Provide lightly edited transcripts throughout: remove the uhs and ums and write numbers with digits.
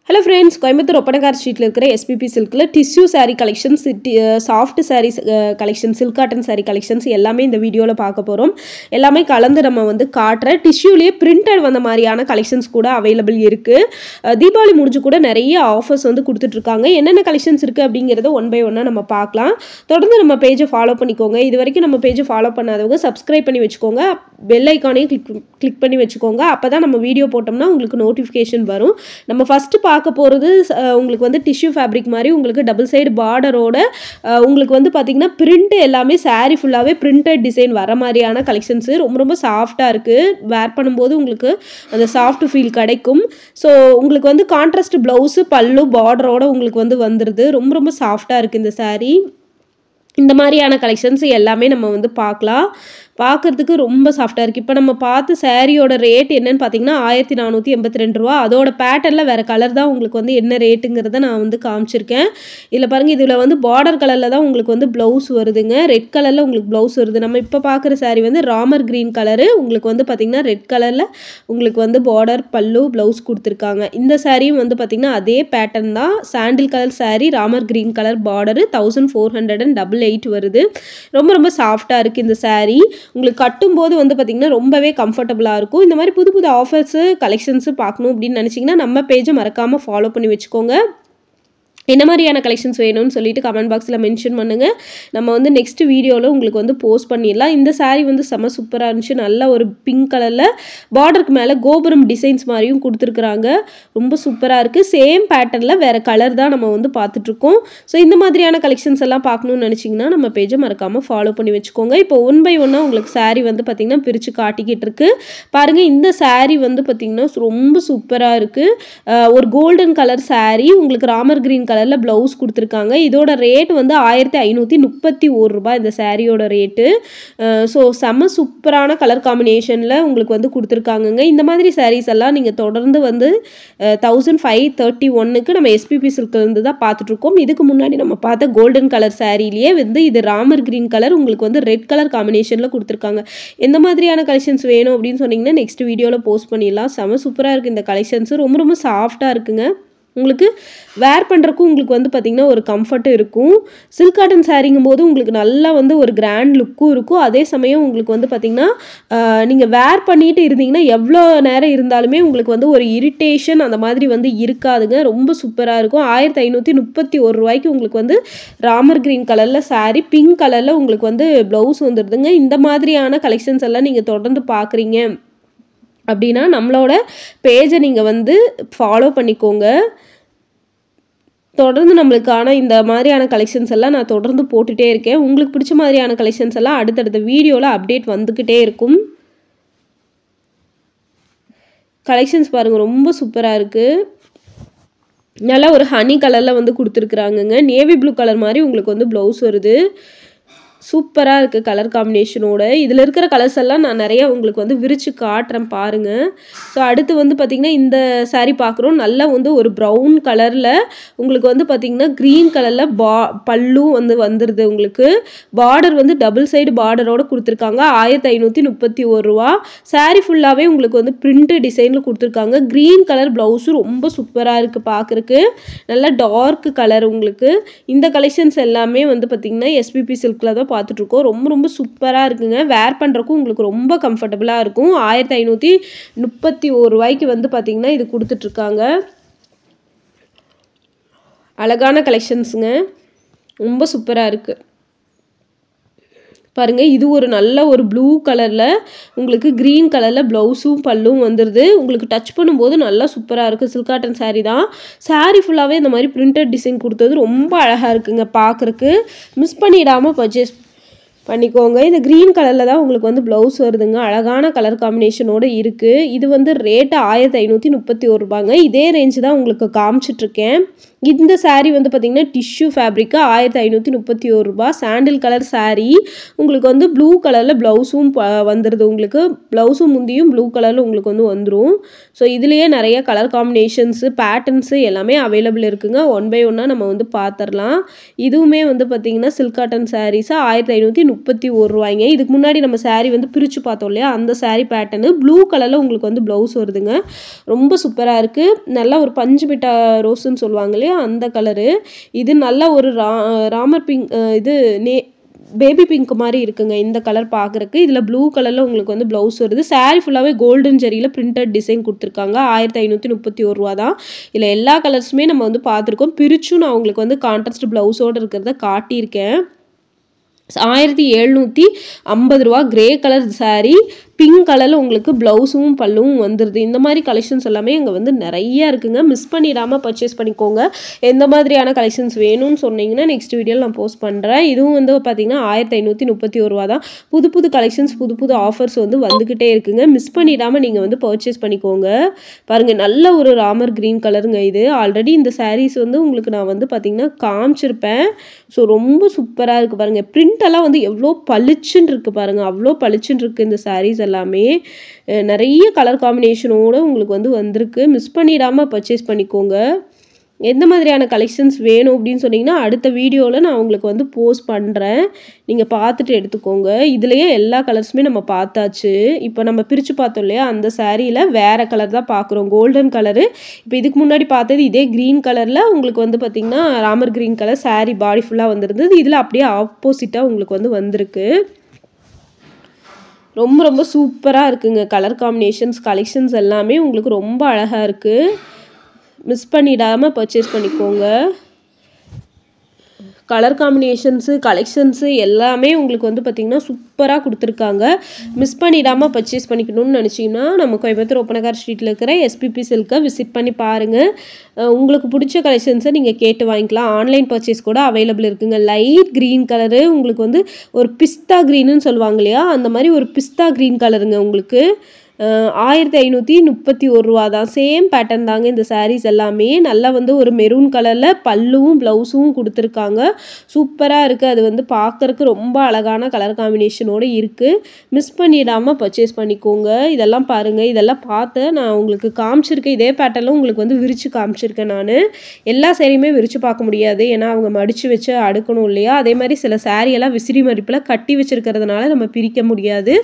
Hello friends, Coimbatore Opanagar Street la irukra SPP Silk la tissue saree collections, soft sarees collections, silk cotton saree collections எல்லாமே இந்த வீடியோல பார்க்க போறோம். எல்லாமே கலந்து நம்ம வந்து காட்ற டிஷ்யூலயே printed வந்த மாதிரியான collections கூட அவேilable இருக்கு. தீபாவளி முடிஞ்சு கூட நிறைய ஆஃபர்ஸ் வந்து கொடுத்துட்டு இருக்காங்க. என்னென்ன collections இருக்கு அப்படிங்கறத ஒன் பை ஒன்னா நம்ம பார்க்கலாம். தொடர்ந்து நம்ம பேஜை ஃபாலோ பண்ணிக்கோங்க. இதுவரைக்கும் நம்ம பேஜை ஃபாலோ பண்ணாதவங்க subscribe பண்ணி வெச்சுக்கோங்க. பெல் ஐகானையும் கிளிக் பண்ணி வெச்சுக்கோங்க. அப்பதான் நம்ம வீடியோ போட்டோம்னா உங்களுக்கு நோட்டிஃபிகேஷன் வரும். நம்ம ஃபர்ஸ்ட் பார்க்க போறது உங்களுக்கு வந்து டிஷ்யூ ஃபேப்ரிக் மாதிரி உங்களுக்கு டபுள் சைடு பார்டரோட உங்களுக்கு வந்து பாத்தீங்கன்னா பிரிண்ட் எல்லாமே saree ஃபுல்லாவே பிரிண்டட் டிசைன் வர மாதிரியான கலெக்ஷன்ஸ் ரொம்ப சாஃப்ட்டா இருக்கு. வேர் பண்ணும்போது உங்களுக்கு அந்த சாஃப்ட் ஃபீல் கிடைக்கும். ஸோ உங்களுக்கு வந்து கான்ட்ராஸ்ட் பிளவுஸ் பல்லு பார்டரோட உங்களுக்கு வந்து வந்துருது. ரொம்ப சாஃப்ட்டா இருக்கு இந்த saree. இந்த மாதிரியான கலெக்ஷன்ஸ் எல்லாமே நம்ம வந்து பார்க்கலாம். பார்க்கிறதுக்கு ரொம்ப சாஃப்ட்டா இருக்கு. இப்போ நம்ம பார்த்த சாரியோட ரேட் என்னன்னு பார்த்தீங்கன்னா 1482 ரூபா. அதோட பேட்டர்னில் வேறு கலர் தான் உங்களுக்கு வந்து என்ன ரேட்டுங்கிறத நான் வந்து காமிச்சிருக்கேன். இதில் பாருங்கள், இதில் வந்து பார்டர் கலரில் தான் உங்களுக்கு வந்து ப்ளவுஸ் வருதுங்க. ரெட் கலரில் உங்களுக்கு ப்ளவுஸ் வருது. நம்ம இப்போ பார்க்குற சாரி வந்து ராமர் க்ரீன் கலரு. உங்களுக்கு வந்து பார்த்திங்கன்னா ரெட் கலரில் உங்களுக்கு வந்து பார்டர் பல்லு ப்ளவுஸ் கொடுத்துருக்காங்க. இந்த சாரியும் வந்து பார்த்திங்கன்னா அதே பேட்டர்ன் தான். சாண்டில் colour sorry, Ramar green colour border, 1488 வருது. ரொம்ப சாஃப்ட்டாக இருக்குது இந்த சாரீ. உங்களுக்கு கட்டும்போது வந்து பார்த்திங்கன்னா ரொம்பவே கம்ஃபர்டபுளாக இருக்கும். இந்த மாதிரி புது ஆஃபர்ஸு கலெக்ஷன்ஸு பார்க்கணும் அப்படின்னு நினச்சிங்கன்னா நம்ம பேஜை மறக்காமல் ஃபாலோ பண்ணி வச்சுக்கோங்க. என்ன மாதிரியான கலெக்ஷன்ஸ் வேணும்னு சொல்லிட்டு கமெண்ட் பாக்ஸில் மென்ஷன் பண்ணுங்கள். நம்ம வந்து நெக்ஸ்ட் வீடியோவில் உங்களுக்கு வந்து போஸ்ட் பண்ணிடலாம். இந்த சாரீ வந்து செம்ம சூப்பராக இருந்துச்சு. நல்ல ஒரு பிங்க் கலரில் பார்டருக்கு மேலே கோபுரம் டிசைன்ஸ் மாதிரியும் கொடுத்துருக்குறாங்க. ரொம்ப சூப்பராக இருக்குது. சேம் பேட்டர்னில் வேறு கலர் தான் நம்ம வந்து பார்த்துட்ருக்கோம். ஸோ இந்த மாதிரியான கலெக்ஷன்ஸ் எல்லாம் பார்க்கணுன்னு நினச்சிங்கன்னா நம்ம பேஜை மறக்காமல் ஃபாலோ பண்ணி வச்சுக்கோங்க. இப்போ ஒன் பை ஒன்னாக உங்களுக்கு சாரீ வந்து பார்த்திங்கன்னா பிரித்து காட்டிக்கிட்டு இருக்கு பாருங்கள். இந்த சாரீ வந்து பார்த்திங்கன்னா ரொம்ப சூப்பராக இருக்குது. ஒரு கோல்டன் கலர் சாரீ, உங்களுக்கு ராமர் கிரீன் கலரில் ப்ளவுஸ் கொடுத்துருக்காங்க. இதோட ரேட் வந்து 1531 ரூபாய் இந்த சாரியோட ரேட்டு. ஸோ செம்ம சூப்பரான கலர் காம்பினேஷனில் உங்களுக்கு வந்து கொடுத்துருக்காங்கங்க. இந்த மாதிரி சாரீஸ் எல்லாம் நீங்கள் தொடர்ந்து வந்து 1531க்கு நம்ம SPP சில்க்லேருந்து தான் பார்த்துட்ருக்கோம். இதுக்கு முன்னாடி நம்ம பார்த்த கோல்டன் கலர் சாரீலேயே வந்து இது ராமர் கிரீன் கலர், உங்களுக்கு வந்து ரெட் கலர் காம்பினேஷனில் கொடுத்துருக்காங்க. எந்த மாதிரியான கலெக்ஷன்ஸ் வேணும் அப்படின்னு சொன்னீங்கன்னா நெக்ஸ்ட் வீடியோவில் போஸ்ட் பண்ணிடலாம். செம்ம சூப்பராக இருக்குது இந்த கலெக்ஷன்ஸு. ரொம்ப சாஃப்ட்டாக இருக்குங்க. உங்களுக்கு வேர் பண்ணுறக்கும் உங்களுக்கு வந்து பார்த்திங்கன்னா ஒரு கம்ஃபர்ட் இருக்கும். சில்க் காட்டன் சாரீங்கும் போது உங்களுக்கு நல்லா வந்து ஒரு கிராண்ட் லுக்கும் இருக்கும். அதே சமயம் உங்களுக்கு வந்து பார்த்திங்கன்னா நீங்கள் வேர் பண்ணிட்டு இருந்தீங்கன்னா எவ்வளோ நேரம் இருந்தாலுமே உங்களுக்கு வந்து ஒரு இரிட்டேஷன் அந்த மாதிரி வந்து இருக்காதுங்க. ரொம்ப சூப்பராக இருக்கும். 1531 ரூபாய்க்கு உங்களுக்கு வந்து ராமர் கிரீன் கலரில் சாரீ, பிங்க் கலரில் உங்களுக்கு வந்து ப்ளவுஸ் வந்துடுதுங்க. இந்த மாதிரியான கலெக்ஷன்ஸ் எல்லாம் நீங்கள் தொடர்ந்து பார்க்குறீங்க அப்படின்னா நம்மளோட பேஜை நீங்கள் வந்து ஃபாலோ பண்ணிக்கோங்க. தொடர்ந்து நம்மளுக்கான இந்த மாதிரியான கலெக்ஷன்ஸ் எல்லாம் நான் தொடர்ந்து போட்டுகிட்டே இருக்கேன். உங்களுக்கு பிடிச்ச மாதிரியான கலெக்ஷன்ஸ் எல்லாம் அடுத்தடுத்த வீடியோவில் அப்டேட் வந்துக்கிட்டே இருக்கும். கலெக்ஷன்ஸ் பாருங்கள், ரொம்ப சூப்பராக இருக்குது. நல்லா ஒரு ஹனி கலரில் வந்து கொடுத்துருக்குறாங்கங்க. நேவி ப்ளூ கலர் மாதிரி உங்களுக்கு வந்து ப்ளவுஸ் வருது. சூப்பராக இருக்குது கலர் காம்பினேஷனோட. இதில் இருக்கிற கலர்ஸ் எல்லாம் நான் நிறைய உங்களுக்கு வந்து விரித்து காட்டுறேன் பாருங்கள். ஸோ அடுத்து வந்து பார்த்திங்கன்னா இந்த சாரீ பார்க்குறோம். நல்லா வந்து ஒரு ப்ரௌன் கலரில் உங்களுக்கு வந்து பார்த்திங்கன்னா க்ரீன் கலரில் பல்லு வந்து வந்துடுது. உங்களுக்கு பார்டர் வந்து டபுள் சைடு பார்டரோடு கொடுத்துருக்காங்க. 1531 ரூபா. சாரீ ஃபுல்லாகவே உங்களுக்கு வந்து பிரிண்ட் டிசைனில் கொடுத்துருக்காங்க. க்ரீன் கலர் ப்ளவுஸும் ரொம்ப சூப்பராக இருக்குது பார்க்குறக்கு. நல்லா டார்க் கலர் உங்களுக்கு. இந்த கலெக்ஷன்ஸ் எல்லாமே வந்து பார்த்திங்கன்னா SPP சில்கில் தான் பார்த்துட்ருக்கோம். ரொம்ப சூப்பராக இருக்குங்க. வேர் பண்ணுறக்கும் உங்களுக்கு ரொம்ப கம்ஃபர்டபுளாக இருக்கும். 1531 ரூபாய்க்கு வந்து பார்த்திங்கன்னா இது கொடுத்துட்ருக்காங்க. அழகான கலெக்ஷன்ஸுங்க. ரொம்ப சூப்பராக இருக்குது பாருங்கள். இது ஒரு நல்ல ஒரு ப்ளூ கலரில் உங்களுக்கு க்ரீன் கலரில் ப்ளவுஸும் பல்லும் வந்துடுது. உங்களுக்கு டச் பண்ணும்போது நல்லா சூப்பராக இருக்குது. சில்க் காட்டன் சாரீ தான். சாரீ ஃபுல்லாகவே இந்த மாதிரி பிரிண்டட் டிசைன் கொடுத்தது ரொம்ப அழகாக இருக்குங்க பார்க்குறக்கு. மிஸ் பண்ணிடாமல் பர்ச்சேஸ் பண்ணிக்கோங்க. இந்த க்ரீன் கலரில் தான் உங்களுக்கு வந்து ப்ளவுஸ் வருதுங்க. அழகான கலர் காம்பினேஷனோடு இருக்குது. இது வந்து ரேட்டு 1531 ரூபாங்க. இதே ரேஞ்சு தான் உங்களுக்கு காமிச்சிட்ருக்கேன். இந்த saree வந்து பார்த்தீங்கன்னா டிஷ்யூ ஃபேப்ரிக்கு 1531 ரூபா. சாண்டில் கலர் saree. உங்களுக்கு வந்து ப்ளூ கலரில் ப்ளவுஸும் வந்துடுது. உங்களுக்கு ப்ளவுஸும் முந்தியும் ப்ளூ கலரில் உங்களுக்கு வந்து வந்துடும். ஸோ இதுலேயே நிறைய கலர் காம்பினேஷன்ஸு பேட்டர்ன்ஸு எல்லாமே அவைலபிள் இருக்குங்க. ஒன் பை ஒன்னாக நம்ம வந்து பார்த்துடலாம். இதுவுமே வந்து பார்த்தீங்கன்னா சில்க் காட்டன் சாரீஸு 1531 ரூபாய்ங்க. இதுக்கு முன்னாடி நம்ம saree வந்து பிரித்து பார்த்தோம் இல்லையா, அந்த saree பேட்டர்னு ப்ளூ கலரில் உங்களுக்கு வந்து ப்ளவுஸ் வருதுங்க. ரொம்ப சூப்பராக இருக்குது. நல்லா ஒரு பஞ்சு மிட்டா ரோஸுன்னு சொல்லுவாங்க இல்லையா, அந்த கலரு. இது நல்ல ஒரு ராமர் பிங்க், இது பேபி பிங்க் மாதிரி இருக்குங்க இந்த கலர் பார்க்குறக்கு. இதில் ப்ளூ கலரில் உங்களுக்கு வந்து ப்ளவுஸ் வருது. saree ஃபுல்லாகவே கோல்டன் ஜெரியில் பிரிண்டட் டிசைன் கொடுத்துருக்காங்க. 1531 ரூபா தான். இதில் எல்லா கலர்ஸுமே நம்ம வந்து பார்த்துருக்கோம். பிரிச்சும் நான் உங்களுக்கு வந்து கான்ட்ராஸ்ட் ப்ளவுஸோடு இருக்கிறத காட்டியிருக்கேன். 1750 ரூபா. கிரே கலர் saree, பிங்க் கலரில் உங்களுக்கு ப்ளவுஸும் பல்லுவும் வந்துடுது. இந்த மாதிரி கலெக்ஷன்ஸ் எல்லாமே இங்கே வந்து நிறையா இருக்குங்க. மிஸ் பண்ணிடாமல் பர்ச்சேஸ் பண்ணிக்கோங்க. எந்த மாதிரியான கலெக்ஷன்ஸ் வேணும்னு சொன்னீங்கன்னா நெக்ஸ்ட் வீடியோவில் நான் போஸ்ட் பண்ணுறேன். இதுவும் வந்து பார்த்திங்கன்னா 1531 ரூபா தான். புது புது கலெக்ஷன்ஸ், புது புது ஆஃபர்ஸ் வந்து வந்துக்கிட்டே இருக்குங்க. மிஸ் பண்ணிடாமல் நீங்கள் வந்து பர்ச்சேஸ் பண்ணிக்கோங்க. பாருங்கள், நல்ல ஒரு ராமர் க்ரீன் கலருங்க இது. ஆல்ரெடி இந்த சாரீஸ் வந்து உங்களுக்கு நான் வந்து பார்த்திங்கன்னா காமிச்சிருப்பேன். ஸோ ரொம்ப சூப்பராக இருக்குது பாருங்கள். பிரிண்டெல்லாம் வந்து எவ்வளோ பளிச்சுன்னு இருக்குது பாருங்கள். அவ்வளோ பளிச்சுன்னு இருக்குது இந்த சாரீஸ் எல்லாமே. நிறைய கலர் காம்பினேஷனோடு உங்களுக்கு வந்து வந்திருக்கு. மிஸ் பண்ணிடாமல் பர்ச்சேஸ் பண்ணிக்கோங்க. எந்த மாதிரியான கலெக்ஷன்ஸ் வேணும் அப்படின்னு சொன்னீங்கன்னா அடுத்த வீடியோவில் நான் உங்களுக்கு வந்து போஸ்ட் பண்ணுறேன். நீங்கள் பார்த்துட்டு எடுத்துக்கோங்க. இதுலேயே எல்லா கலர்ஸுமே நம்ம பார்த்தாச்சு. இப்போ நம்ம பிரித்து பார்த்தோம் இல்லையா, அந்த சாரியில் வேறு கலர் தான் பார்க்குறோம், கோல்டன் கலரு. இப்போ இதுக்கு முன்னாடி பார்த்தது இதே க்ரீன் கலரில் உங்களுக்கு வந்து பார்த்திங்கன்னா ராமர் க்ரீன் கலர் சாரீ பாடி ஃபுல்லாக வந்துருந்தது. இதில் அப்படியே ஆப்போசிட்டாக உங்களுக்கு வந்து வந்திருக்கு. ரொம்ப ரொம்ப சூப்பராக இருக்குங்க. கலர் காம்பினேஷன்ஸ், கலெக்ஷன்ஸ் எல்லாமே உங்களுக்கு ரொம்ப அழகாக இருக்குது. மிஸ் பண்ணிடாமல் பர்ச்சேஸ் பண்ணிக்கோங்க. கலர் காம்பினேஷன்ஸு, கலெக்ஷன்ஸு எல்லாமே உங்களுக்கு வந்து பார்த்திங்கன்னா சூப்பராக கொடுத்துருக்காங்க. மிஸ் பண்ணிடாமல் பர்ச்சேஸ் பண்ணிக்கணும்னு நினச்சிங்கன்னா நம்ம கோயம்புத்தூர் ஒப்பனக்கார் ஸ்ட்ரீட்டில் இருக்கிற எஸ்பிபி சில்க்கை விசிட் பண்ணி பாருங்கள். உங்களுக்கு பிடிச்ச கலெக்ஷன்ஸை நீங்கள் கேட்டு வாங்கிக்கலாம். ஆன்லைன் பர்ச்சேஸ் கூட அவைலபிள் இருக்குங்க. லைட் க்ரீன் கலரு, உங்களுக்கு வந்து ஒரு பிஸ்தா க்ரீனுன்னு சொல்லுவாங்க இல்லையா, அந்த மாதிரி ஒரு பிஸ்தா க்ரீன் கலருங்க. உங்களுக்கு 1531 ரூபா தான். சேம் பேட்டர்ன் தாங்க இந்த சாரீஸ் எல்லாமே. நல்லா வந்து ஒரு மெரூன் கலரில் பல்லுவும் ப்ளவுஸும் கொடுத்துருக்காங்க. சூப்பராக இருக்குது. அது வந்து பார்க்குறக்கு ரொம்ப அழகான கலர் காம்பினேஷனோடு இருக்குது. மிஸ் பண்ணிடாமல் பர்ச்சேஸ் பண்ணிக்கோங்க. இதெல்லாம் பாருங்கள். இதெல்லாம் பார்த்து நான் உங்களுக்கு காமிச்சிருக்கேன். இதே பேட்டர்னில் உங்களுக்கு வந்து விரித்து காமிச்சிருக்கேன் நான். எல்லா சாரியுமே விரித்து பார்க்க முடியாது, ஏன்னா அவங்க மடித்து வச்சு அடுக்கணும் இல்லையா. அதே மாதிரி சில சாரியெல்லாம் விசிறி மடிப்பில் கட்டி வச்சுருக்கிறதுனால நம்ம பிரிக்க முடியாது.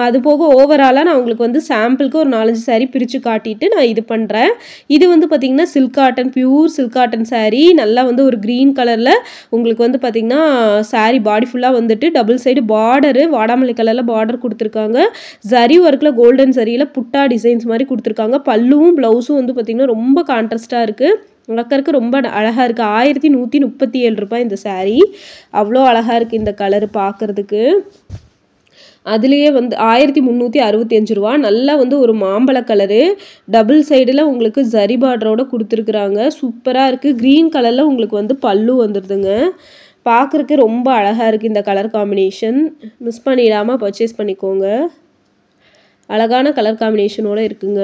அது போக ஓவராலாக நான் உங்களுக்கு வந்து சாம்பிளுக்கு ஒரு 4-5 சாரீ பிரித்து காட்டிட்டு நான் இது பண்ணுறேன். இது வந்து பார்த்திங்கன்னா silk cotton, pure silk cotton sari. நல்லா வந்து ஒரு க்ரீன் கலரில் உங்களுக்கு வந்து பார்த்திங்கன்னா சாரீ பாடி ஃபுல்லாக வந்துட்டு டபுள் சைடு பார்டரு வாடாமல்லி கலரில் பார்டர் கொடுத்துருக்காங்க. ஜரி ஒர்க்கில் கோல்டன் ஜரியில் புட்டா டிசைன்ஸ் மாதிரி கொடுத்துருக்காங்க. பல்லுவும் ப்ளவுஸும் வந்து பார்த்திங்கன்னா ரொம்ப கான்ட்ராஸ்ட்டாக இருக்குது. பார்க்கறக்கு ரொம்ப அழகாக இருக்குது. 1137 ரூபாய் இந்த சாரீ. அவ்வளோ அழகாக இருக்குது இந்த கலரு பார்க்குறதுக்கு. அதுலேயே வந்து 1365 ரூபா. நல்லா வந்து ஒரு மாம்பழ கலரு, டபுள் சைடில் உங்களுக்கு ஜரி பார்டரோட கொடுத்துருக்குறாங்க. சூப்பராக இருக்குது. க்ரீன் கலரில் உங்களுக்கு வந்து பல்லு வந்துடுதுங்க. பார்க்குறக்கு ரொம்ப அழகாக இருக்குது இந்த கலர் காம்பினேஷன். மிஸ் பண்ணிடாமல் பர்ச்சேஸ் பண்ணிக்கோங்க. அழகான கலர் காம்பினேஷனோடு இருக்குங்க.